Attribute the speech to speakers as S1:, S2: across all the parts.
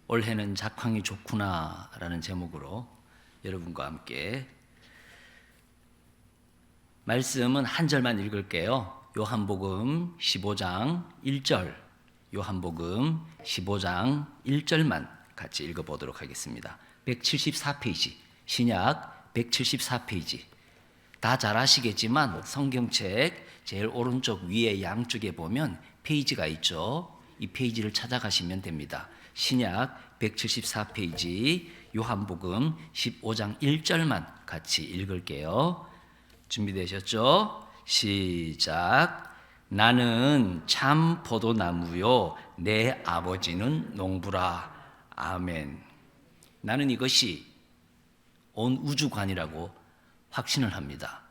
S1: 올해는 작황이 좋구나 라는 제목으로 여러분과 함께 말씀은 한 절만 읽을게요. 요한복음 15장 1절, 요한복음 15장 1절만 같이 읽어보도록 하겠습니다. 174페이지, 신약 174페이지. 다 잘 아시겠지만 성경책 제일 오른쪽 위에 양쪽에 보면 페이지가 있죠. 이 페이지를 찾아가시면 됩니다. 신약 174페이지 요한복음 15장 1절만 같이 읽을게요. 준비되셨죠? 시작. 나는 참 포도나무요 내 아버지는 농부라. 아멘. 나는 이것이 온 우주관이라고 확신을 합니다.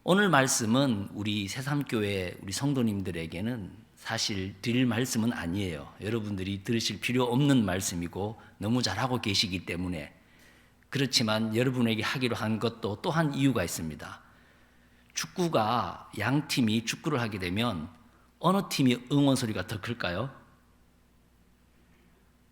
S1: 오늘 말씀은 우리 새삼교회 우리 성도님들에게는 사실 드릴 말씀은 아니에요. 여러분들이 들으실 필요 없는 말씀이고 너무 잘하고 계시기 때문에. 그렇지만 여러분에게 하기로 한 것도 또한 이유가 있습니다. 축구가 양 팀이 축구를 하게 되면 어느 팀이 응원 소리가 더 클까요?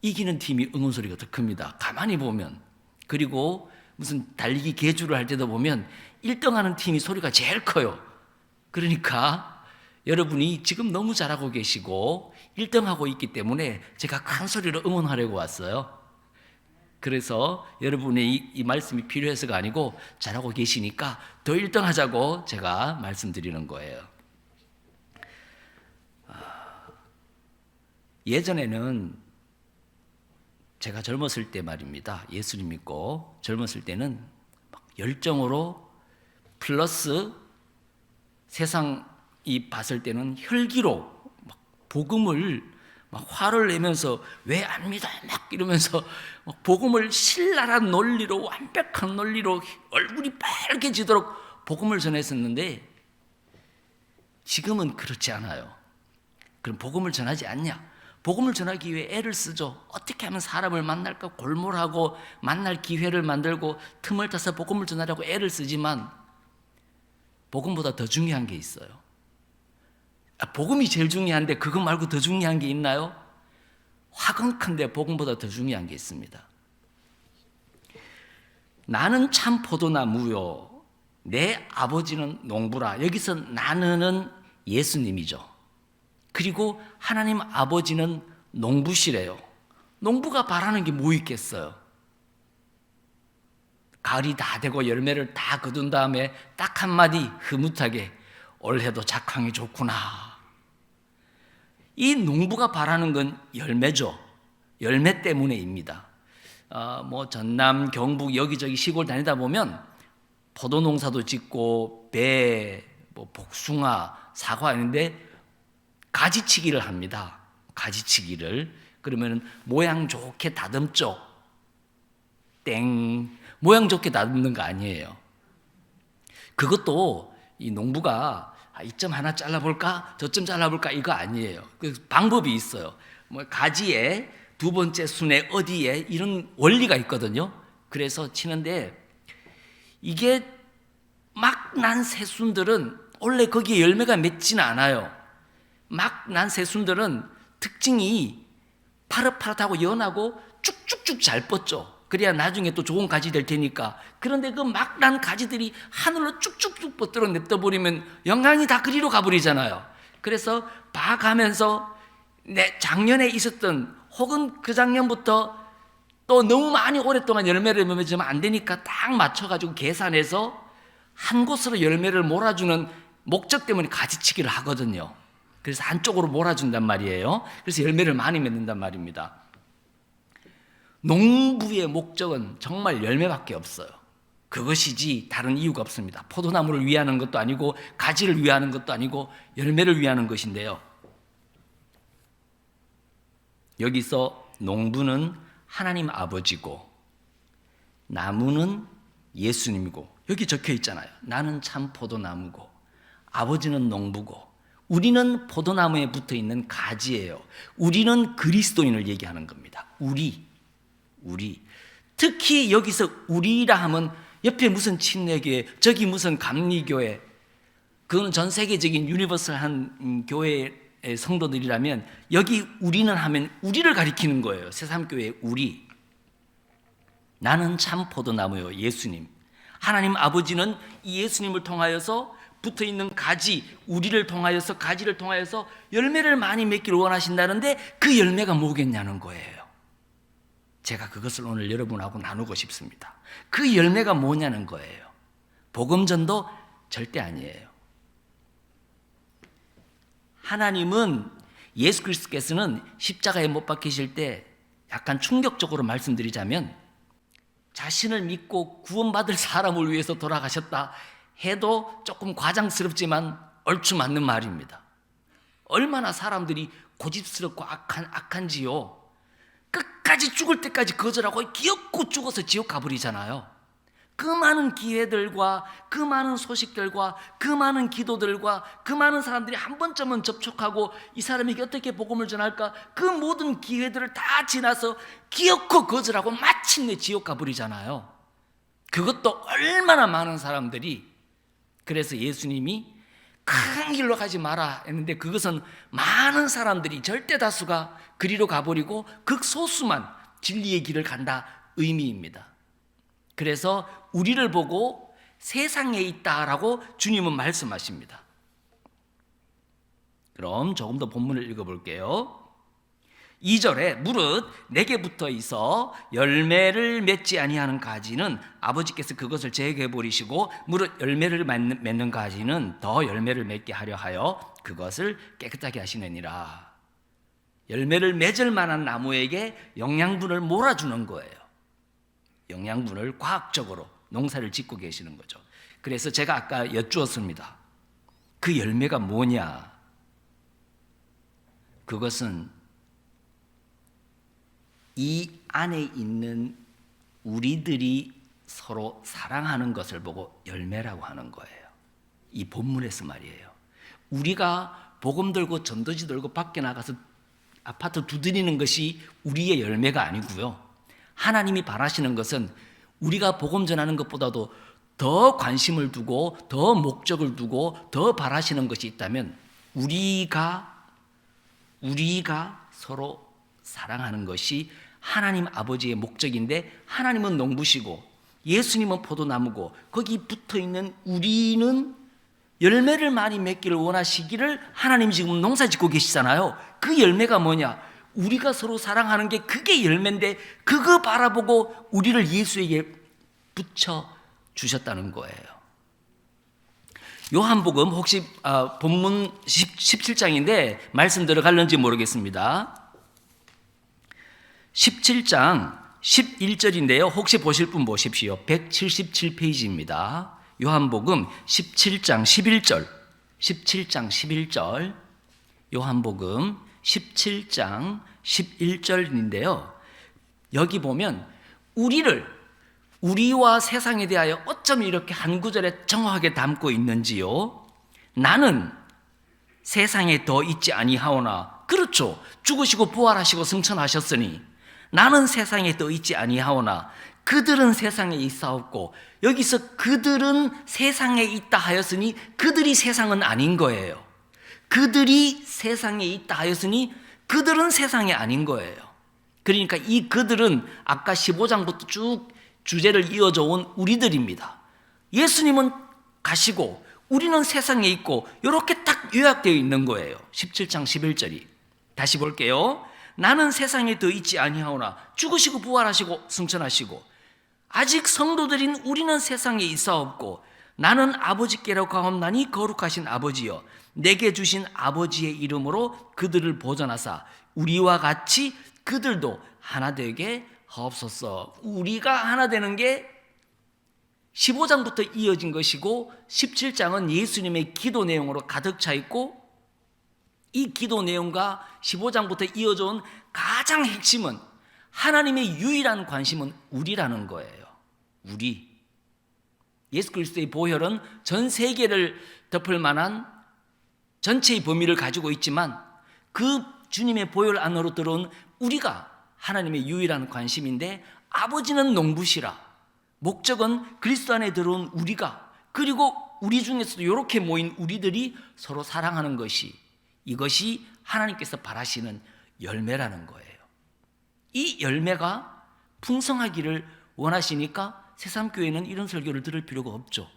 S1: 이기는 팀이 응원 소리가 더 큽니다. 가만히 보면. 그리고 무슨 달리기 계주를 할 때도 보면 1등하는 팀이 소리가 제일 커요. 그러니까 여러분이 지금 너무 잘하고 계시고 1등하고 있기 때문에 제가 큰 소리로 응원하려고 왔어요. 그래서 여러분의 이 말씀이 필요해서가 아니고 잘하고 계시니까 더 1등하자고 제가 말씀드리는 거예요. 예전에는 제가 젊었을 때 말입니다. 예수님 믿고 젊었을 때는 막 열정으로 플러스 세상이 봤을 때는 혈기로 막 복음을 막 화를 내면서 왜 안 믿어 막 이러면서 막 복음을 신랄한 논리로 완벽한 논리로 얼굴이 빨개지도록 복음을 전했었는데 지금은 그렇지 않아요. 그럼 복음을 전하지 않냐? 복음을 전하기 위해 애를 쓰죠. 어떻게 하면 사람을 만날까 골몰하고 만날 기회를 만들고 틈을 타서 복음을 전하려고 애를 쓰지만 복음보다 더 중요한 게 있어요. 복음이 제일 중요한데 그거 말고 더 중요한 게 있나요? 화끈한데 복음보다 더 중요한 게 있습니다. 나는 참 포도나무요 내 아버지는 농부라. 여기서 나는 예수님이죠. 그리고 하나님 아버지는 농부시래요. 농부가 바라는 게 뭐 있겠어요? 가을이 다 되고 열매를 다 거둔 다음에 딱 한마디 흐뭇하게 올해도 작황이 좋구나. 이 농부가 바라는 건 열매죠. 열매 때문에입니다. 뭐 전남, 경북 여기저기 시골 다니다 보면 포도 농사도 짓고 배, 뭐 복숭아, 사과 있는데 가지치기를 합니다. 가지치기를. 그러면 모양 좋게 다듬죠. 땡. 모양 좋게 다듬는 거 아니에요. 그것도 이 농부가 이 점 하나 잘라볼까? 저 점 잘라볼까? 이거 아니에요. 그 방법이 있어요. 뭐 가지에 두 번째 순에 어디에 이런 원리가 있거든요. 그래서 치는데 이게 막 난 새순들은 원래 거기에 열매가 맺지는 않아요. 막 난 새순들은 특징이 파릇파릇하고 연하고 쭉쭉쭉 잘 뻗죠. 그래야 나중에 또 좋은 가지 될 테니까. 그런데 그 막 난 가지들이 하늘로 쭉쭉쭉 뻗들어 냅둬버리면 영양이 다 그리로 가버리잖아요. 그래서 봐가면서 내 작년에 있었던 혹은 그 작년부터 또 너무 많이 오랫동안 열매를 맺으면 안 되니까 딱 맞춰가지고 계산해서 한 곳으로 열매를 몰아주는 목적 때문에 가지치기를 하거든요. 그래서 한쪽으로 몰아준단 말이에요. 그래서 열매를 많이 맺는단 말입니다. 농부의 목적은 정말 열매밖에 없어요. 그것이지 다른 이유가 없습니다. 포도나무를 위하는 것도 아니고 가지를 위하는 것도 아니고 열매를 위하는 것인데요. 여기서 농부는 하나님 아버지고 나무는 예수님이고 여기 적혀 있잖아요. 나는 참 포도나무고 아버지는 농부고 우리는 포도나무에 붙어 있는 가지예요. 우리는 그리스도인을 얘기하는 겁니다. 우리. 특히 여기서 우리라 하면 옆에 무슨 침례교회, 저기 무슨 감리교회, 그건 전 세계적인 유니버설한 교회 성도들이라면 여기 우리는 하면 우리를 가리키는 거예요. 새삼교회 우리. 나는 참 포도나무요, 예수님. 하나님 아버지는 이 예수님을 통하여서 붙어있는 가지, 우리를 통하여서, 가지를 통하여서 열매를 많이 맺기를 원하신다는데 그 열매가 뭐겠냐는 거예요. 제가 그것을 오늘 여러분하고 나누고 싶습니다. 그 열매가 뭐냐는 거예요. 복음전도 절대 아니에요. 하나님은, 예수 그리스도께서는 십자가에 못 박히실 때 약간 충격적으로 말씀드리자면 자신을 믿고 구원받을 사람을 위해서 돌아가셨다 해도 조금 과장스럽지만 얼추 맞는 말입니다. 얼마나 사람들이 고집스럽고 악한지요. 끝까지 죽을 때까지 거절하고 기어코 죽어서 지옥 가버리잖아요. 그 많은 기회들과 그 많은 소식들과 그 많은 기도들과 그 많은 사람들이 한 번쯤은 접촉하고 이 사람에게 어떻게 복음을 전할까, 그 모든 기회들을 다 지나서 기어코 거절하고 마침내 지옥 가버리잖아요. 그것도 얼마나 많은 사람들이. 그래서 예수님이 큰 길로 가지 마라 했는데 그것은 많은 사람들이, 절대 다수가 그리로 가버리고 극소수만 진리의 길을 간다 의미입니다. 그래서 우리를 보고 세상에 있다라고 주님은 말씀하십니다. 그럼 조금 더 본문을 읽어볼게요. 2절에 무릇 내게 붙어 있어 열매를 맺지 아니하는 가지는 아버지께서 그것을 제거해 버리시고 무릇 열매를 맺는 가지는 더 열매를 맺게 하려 하여 그것을 깨끗하게 하시느니라. 열매를 맺을 만한 나무에게 영양분을 몰아주는 거예요. 영양분을 과학적으로 농사를 짓고 계시는 거죠. 그래서 제가 아까 여쭈었습니다. 그 열매가 뭐냐? 그것은 이 안에 있는 우리들이 서로 사랑하는 것을 보고 열매라고 하는 거예요. 이 본문에서 말이에요. 우리가 복음 들고 전도지 들고 밖에 나가서 아파트 두드리는 것이 우리의 열매가 아니고요. 하나님이 바라시는 것은 우리가 복음 전하는 것보다도 더 관심을 두고 더 목적을 두고 더 바라시는 것이 있다면 우리가 서로 사랑하는 것이 하나님 아버지의 목적인데, 하나님은 농부시고 예수님은 포도나무고 거기 붙어있는 우리는 열매를 많이 맺기를 원하시기를 하나님이 지금 농사 짓고 계시잖아요. 그 열매가 뭐냐? 우리가 서로 사랑하는 게 그게 열매인데 그거 바라보고 우리를 예수에게 붙여 주셨다는 거예요. 요한복음 혹시 본문 17장인데 말씀 들어갈는지 모르겠습니다. 17장 11절인데요. 혹시 보실 분 보십시오. 177페이지입니다. 요한복음 17장 11절. 17장 11절. 요한복음 17장 11절인데요. 여기 보면 우리와 세상에 대하여 어쩜 이렇게 한 구절에 정확하게 담고 있는지요. 나는 세상에 더 있지 아니하오나. 그렇죠. 죽으시고 부활하시고 승천하셨으니 나는 세상에 더 있지 아니하오나 그들은 세상에 있사옵고, 여기서 그들은 세상에 있다 하였으니 그들이 세상은 아닌 거예요. 그들이 세상에 있다 하였으니 그들은 세상이 아닌 거예요. 그러니까 이 그들은 아까 15장부터 쭉 주제를 이어져 온 우리들입니다. 예수님은 가시고 우리는 세상에 있고 이렇게 딱 요약되어 있는 거예요. 17장 11절이. 다시 볼게요. 나는 세상에 더 있지 아니하오나 죽으시고 부활하시고 승천하시고 아직 성도들인 우리는 세상에 있사옵고 나는 아버지께로 가옵나니 거룩하신 아버지여 내게 주신 아버지의 이름으로 그들을 보존하사 우리와 같이 그들도 하나 되게 하옵소서. 우리가 하나 되는 게 15장부터 이어진 것이고 17장은 예수님의 기도 내용으로 가득 차 있고, 이 기도 내용과 15장부터 이어져 온 가장 핵심은 하나님의 유일한 관심은 우리라는 거예요. 우리. 예수 그리스도의 보혈은 전 세계를 덮을 만한 전체의 범위를 가지고 있지만 그 주님의 보혈 안으로 들어온 우리가 하나님의 유일한 관심인데, 아버지는 농부시라. 목적은 그리스도 안에 들어온 우리가, 그리고 우리 중에서도 이렇게 모인 우리들이 서로 사랑하는 것이 이것이 하나님께서 바라시는 열매라는 거예요. 이 열매가 풍성하기를 원하시니까 새삼교회는 이런 설교를 들을 필요가 없죠.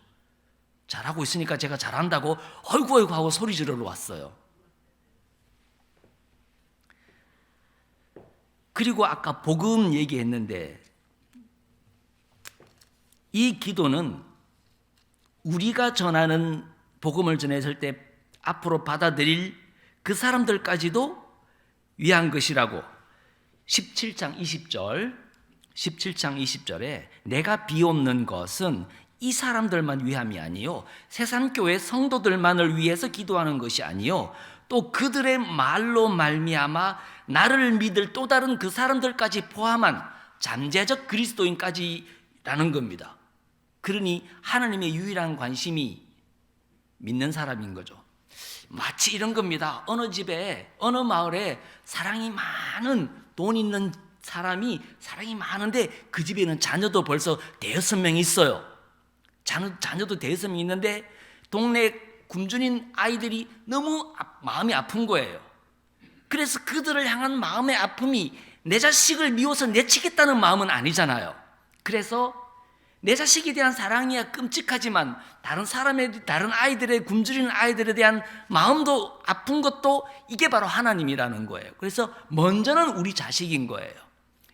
S1: 잘하고 있으니까 제가 잘한다고 어이구 어이구 하고 소리 지르러 왔어요. 그리고 아까 복음 얘기했는데 이 기도는 우리가 전하는 복음을 전했을 때 앞으로 받아들일 그 사람들까지도 위한 것이라고 17장 20절에 내가 비옵는 것은 이 사람들만 위함이 아니요 새삼교회 성도들만을 위해서 기도하는 것이 아니요 또 그들의 말로 말미암아 나를 믿을 또 다른 그 사람들까지 포함한 잠재적 그리스도인까지라는 겁니다. 그러니 하나님의 유일한 관심이 믿는 사람인 거죠. 마치 이런 겁니다. 어느 집에 어느 마을에 사랑이 많은 돈 있는 사람이 사랑이 많은데 그 집에는 자녀도 벌써 대여섯 명 있어요. 자녀도 대여섯 명 있는데 동네 굶주린 아이들이 너무 마음이 아픈 거예요. 그래서 그들을 향한 마음의 아픔이 내 자식을 미워서 내치겠다는 마음은 아니잖아요. 그래서 내 자식에 대한 사랑이야 끔찍하지만 다른 아이들의 굶주리는 아이들에 대한 마음도 아픈 것도 이게 바로 하나님이라는 거예요. 그래서 먼저는 우리 자식인 거예요.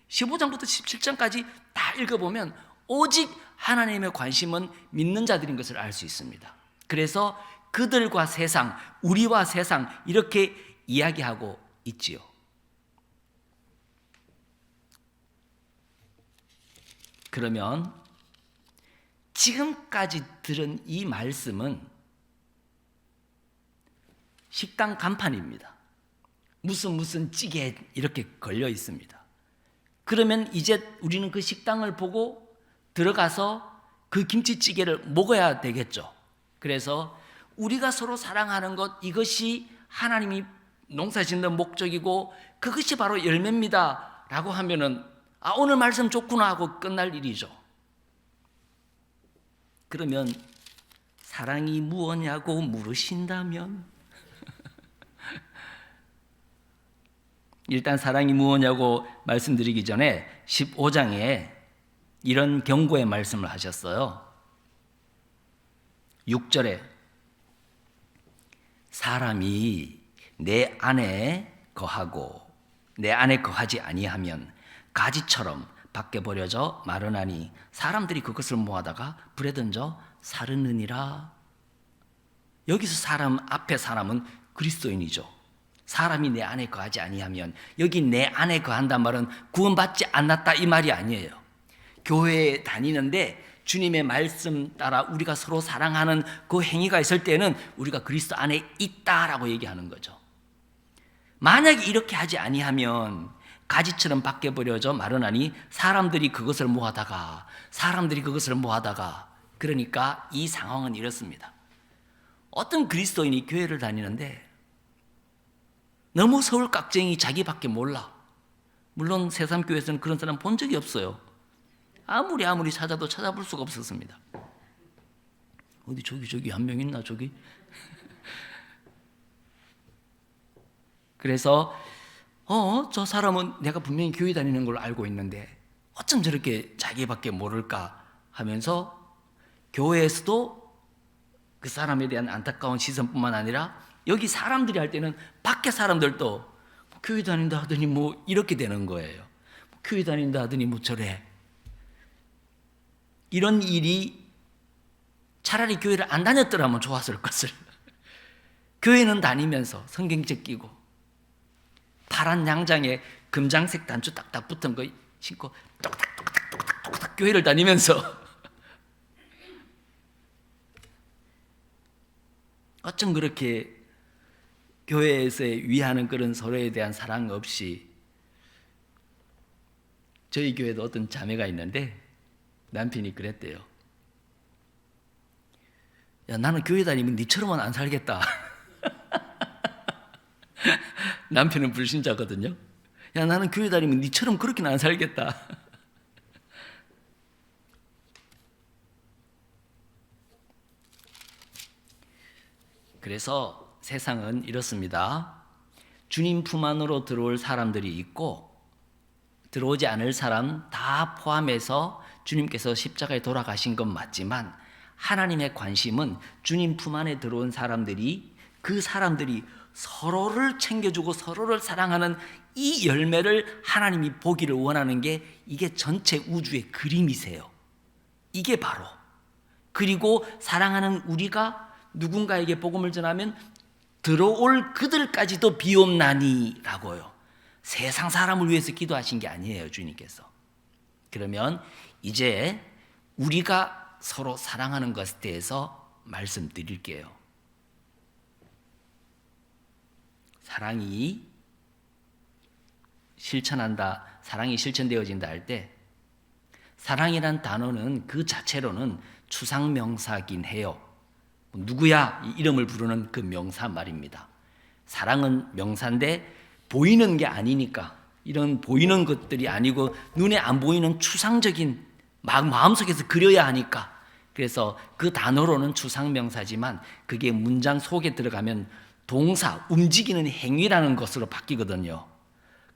S1: 15장부터 17장까지 다 읽어보면 오직 하나님의 관심은 믿는 자들인 것을 알 수 있습니다. 그래서 그들과 세상, 우리와 세상 이렇게 이야기하고 있지요. 그러면 지금까지 들은 이 말씀은 식당 간판입니다. 무슨 찌개 이렇게 걸려 있습니다. 그러면 이제 우리는 그 식당을 보고 들어가서 그 김치찌개를 먹어야 되겠죠. 그래서 우리가 서로 사랑하는 것, 이것이 하나님이 농사짓는 목적이고 그것이 바로 열매입니다 라고 하면은 오늘 말씀 좋구나 하고 끝날 일이죠. 그러면 사랑이 무엇냐고 물으신다면 일단 사랑이 무엇냐고 말씀드리기 전에 15장에 이런 경고의 말씀을 하셨어요. 6절에 사람이 내 안에 거하고 내 안에 거하지 아니하면 가지처럼 밖에 버려져 마르나니 사람들이 그것을 모아다가 불에 던져 사르느니라. 여기서 사람 앞에 사람은 그리스도인이죠. 사람이 내 안에 거하지 아니하면 여기 내 안에 거한단 말은 구원받지 않았다 이 말이 아니에요. 교회에 다니는데 주님의 말씀 따라 우리가 서로 사랑하는 그 행위가 있을 때는 우리가 그리스도 안에 있다라고 얘기하는 거죠. 만약에 이렇게 하지 아니하면 가지처럼 밖에 버려져 마르나니 사람들이 그것을 모아다가 그러니까 이 상황은 이렇습니다. 어떤 그리스도인이 교회를 다니는데 너무 서울 깍쟁이 자기밖에 몰라. 물론 새삼교회에서는 그런 사람 본 적이 없어요. 아무리 찾아도 찾아볼 수가 없었습니다. 어디 저기 한 명 있나 저기? 그래서 저 사람은 내가 분명히 교회 다니는 걸 알고 있는데 어쩜 저렇게 자기밖에 모를까 하면서 교회에서도 그 사람에 대한 안타까운 시선뿐만 아니라 여기 사람들이 할 때는 밖에 사람들도 교회 다닌다 하더니 뭐 이렇게 되는 거예요. 교회 다닌다 하더니 뭐 저래. 이런 일이 차라리 교회를 안 다녔더라면 좋았을 것을. 교회는 다니면서 성경책 끼고 파란 양장에 금장색 단추 딱딱 붙은 거 신고 똑딱똑딱 교회를 다니면서 어쩜 그렇게 교회에서 위하는 그런 서로에 대한 사랑 없이. 저희 교회도 어떤 자매가 있는데 남편이 그랬대요. 야, 나는 교회 다니면 니처럼은 안 살겠다. 남편은 불신자거든요. 야, 나는 교회 다니면 니처럼 그렇게는 안 살겠다. 그래서 세상은 이렇습니다. 주님 품 안으로 들어올 사람들이 있고 들어오지 않을 사람 다 포함해서 주님께서 십자가에 돌아가신 건 맞지만 하나님의 관심은 주님 품 안에 들어온 사람들이 그 사람들이 서로를 챙겨주고 서로를 사랑하는 이 열매를 하나님이 보기를 원하는 게 이게 전체 우주의 그림이세요. 이게 바로 그리고 사랑하는 우리가 누군가에게 복음을 전하면 들어올 그들까지도 비옵나니라고요. 세상 사람을 위해서 기도하신 게 아니에요, 주님께서. 그러면 이제 우리가 서로 사랑하는 것에 대해서 말씀드릴게요. 사랑이 실천되어진다 할 때 사랑이란 단어는 그 자체로는 추상명사긴 해요. 누구야? 이 이름을 부르는 그 명사 말입니다. 사랑은 명사인데 보이는 게 아니니까 이런 보이는 것들이 아니고 눈에 안 보이는 추상적인 마음속에서 그려야 하니까 그래서 그 단어로는 추상명사지만 그게 문장 속에 들어가면 동사, 움직이는 행위라는 것으로 바뀌거든요.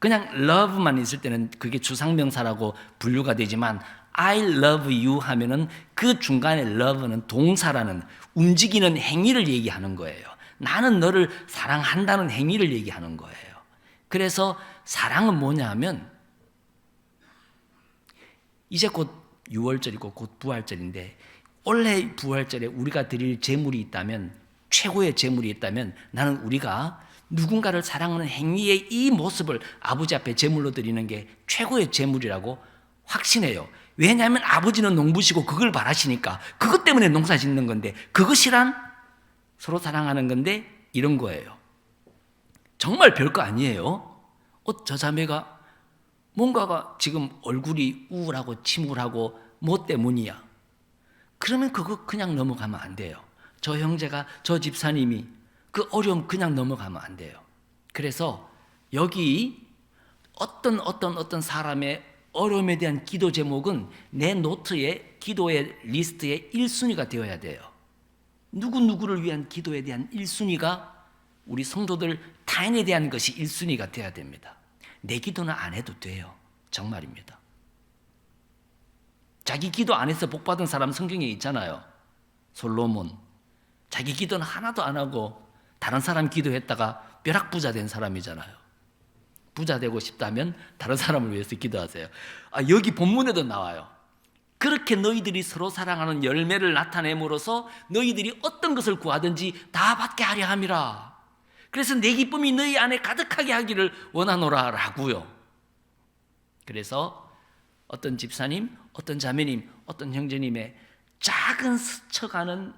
S1: 그냥 love만 있을 때는 그게 추상명사라고 분류가 되지만 I love you 하면은 그 중간에 love는 동사라는 움직이는 행위를 얘기하는 거예요. 나는 너를 사랑한다는 행위를 얘기하는 거예요. 그래서 사랑은 뭐냐 하면 이제 곧 6월절이고 곧 부활절인데 올해 부활절에 우리가 드릴 제물이 있다면 최고의 제물이 있다면 나는 우리가 누군가를 사랑하는 행위의 이 모습을 아버지 앞에 제물로 드리는 게 최고의 제물이라고 확신해요. 왜냐하면 아버지는 농부시고 그걸 바라시니까 그것 때문에 농사 짓는 건데 그것이란 서로 사랑하는 건데 이런 거예요. 정말 별거 아니에요. 저 자매가 뭔가가 지금 얼굴이 우울하고 침울하고 뭐 때문이야? 그러면 그거 그냥 넘어가면 안 돼요. 저 형제가 저 집사님이 그 어려움 그냥 넘어가면 안 돼요. 그래서 여기 어떤 사람의 어려움에 대한 기도 제목은 내 노트에 기도의 리스트에 1순위가 되어야 돼요. 누구누구를 위한 기도에 대한 1순위가 우리 성도들 타인에 대한 것이 1순위가 되어야 됩니다. 내 기도는 안 해도 돼요. 정말입니다. 자기 기도 안 해서 복 받은 사람 성경에 있잖아요. 솔로몬. 자기 기도는 하나도 안 하고 다른 사람 기도했다가 벼락부자 된 사람이잖아요. 부자 되고 싶다면 다른 사람을 위해서 기도하세요. 여기 본문에도 나와요. 그렇게 너희들이 서로 사랑하는 열매를 나타냄으로써 너희들이 어떤 것을 구하든지 다 받게 하려 함이라. 그래서 내 기쁨이 너희 안에 가득하게 하기를 원하노라 라고요. 그래서 어떤 집사님, 어떤 자매님, 어떤 형제님의 작은 스쳐가는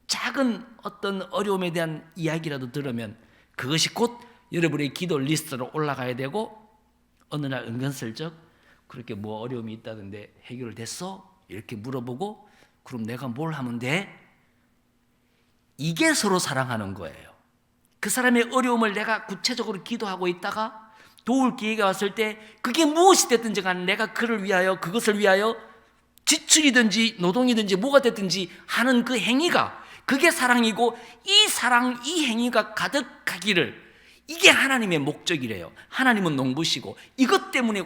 S1: 작은 어떤 어려움에 대한 이야기라도 들으면 그것이 곧 여러분의 기도 리스트로 올라가야 되고 어느 날 은근슬쩍 그렇게 뭐 어려움이 있다던데 해결됐어? 이렇게 물어보고 그럼 내가 뭘 하면 돼? 이게 서로 사랑하는 거예요. 그 사람의 어려움을 내가 구체적으로 기도하고 있다가 도울 기회가 왔을 때 그게 무엇이 됐든지 간에 내가 그를 위하여 그것을 위하여 지출이든지 노동이든지 뭐가 됐든지 하는 그 행위가 그게 사랑이고 이 사랑, 이 행위가 가득하기를 이게 하나님의 목적이래요. 하나님은 농부시고 이것 때문에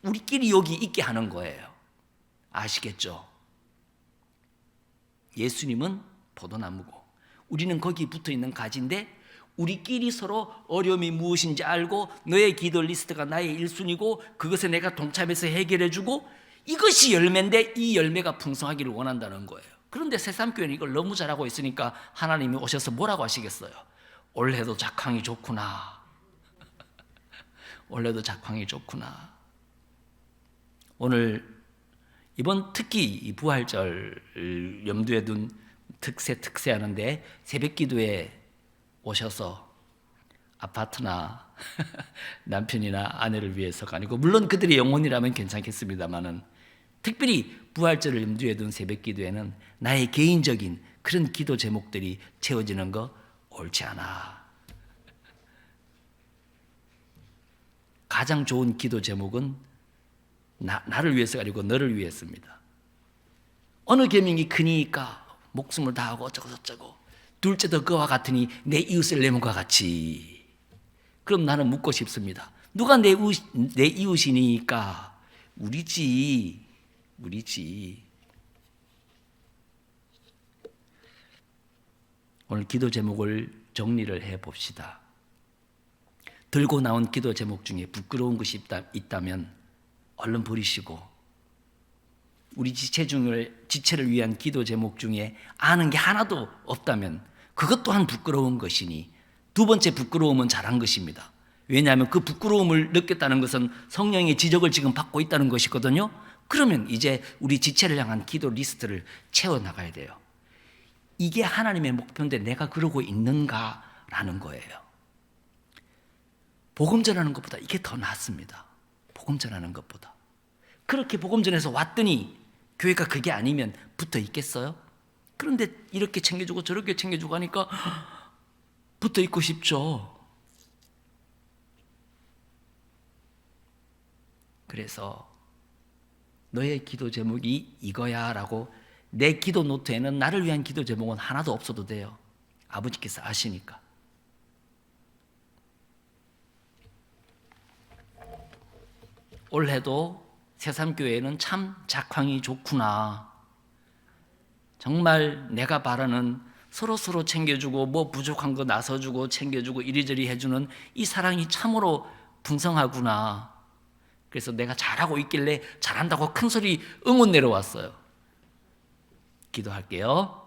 S1: 우리끼리 여기 있게 하는 거예요. 아시겠죠? 예수님은 포도나무고 우리는 거기 붙어 있는 가지인데 우리끼리 서로 어려움이 무엇인지 알고 너의 기도 리스트가 나의 1순위고 그것에 내가 동참해서 해결해주고 이것이 열매인데 이 열매가 풍성하기를 원한다는 거예요. 그런데 새삼교회는 이걸 너무 잘하고 있으니까 하나님이 오셔서 뭐라고 하시겠어요? 올해도 작황이 좋구나. 올해도 작황이 좋구나. 오늘 이번 특히 이 부활절 염두에 둔 특세하는데 새벽기도에 오셔서 아파트나 남편이나 아내를 위해서가 아니고 물론 그들의 영혼이라면 괜찮겠습니다만은 특별히 부활절을 염두에 둔 새벽기도에는 나의 개인적인 그런 기도 제목들이 채워지는 거 옳지 않아. 가장 좋은 기도 제목은 나를 위해서가 아니고 너를 위해서입니다. 어느 계명이 크니까 목숨을 다하고 어쩌고 저쩌고 둘째도 그와 같으니 내 이웃을 내 몸과 같이. 그럼 나는 묻고 싶습니다. 누가 내 이웃이니까? 우리지. 오늘 기도 제목을 정리를 해봅시다. 들고 나온 기도 제목 중에 부끄러운 것이 있다면 얼른 버리시고, 우리 지체를 위한 기도 제목 중에 아는 게 하나도 없다면 그것 또한 부끄러운 것이니, 두 번째 부끄러움은 잘한 것입니다. 왜냐하면 그 부끄러움을 느꼈다는 것은 성령의 지적을 지금 받고 있다는 것이거든요. 그러면 이제 우리 지체를 향한 기도 리스트를 채워나가야 돼요. 이게 하나님의 목표인데 내가 그러고 있는가라는 거예요. 복음 전하는 것보다 이게 더 낫습니다. 복음 전하는 것보다. 그렇게 복음 전해서 왔더니 교회가 그게 아니면 붙어 있겠어요? 그런데 이렇게 챙겨주고 저렇게 챙겨주고 하니까 붙어 있고 싶죠. 그래서 너의 기도 제목이 이거야 라고, 내 기도 노트에는 나를 위한 기도 제목은 하나도 없어도 돼요. 아버지께서 아시니까. 올해도 새삼교회는 참 작황이 좋구나. 정말 내가 바라는 서로 챙겨주고 뭐 부족한 거 나서주고 챙겨주고 이리저리 해주는 이 사랑이 참으로 풍성하구나. 그래서 내가 잘하고 있길래 잘한다고 큰 소리 응원 내려왔어요. 기도할게요.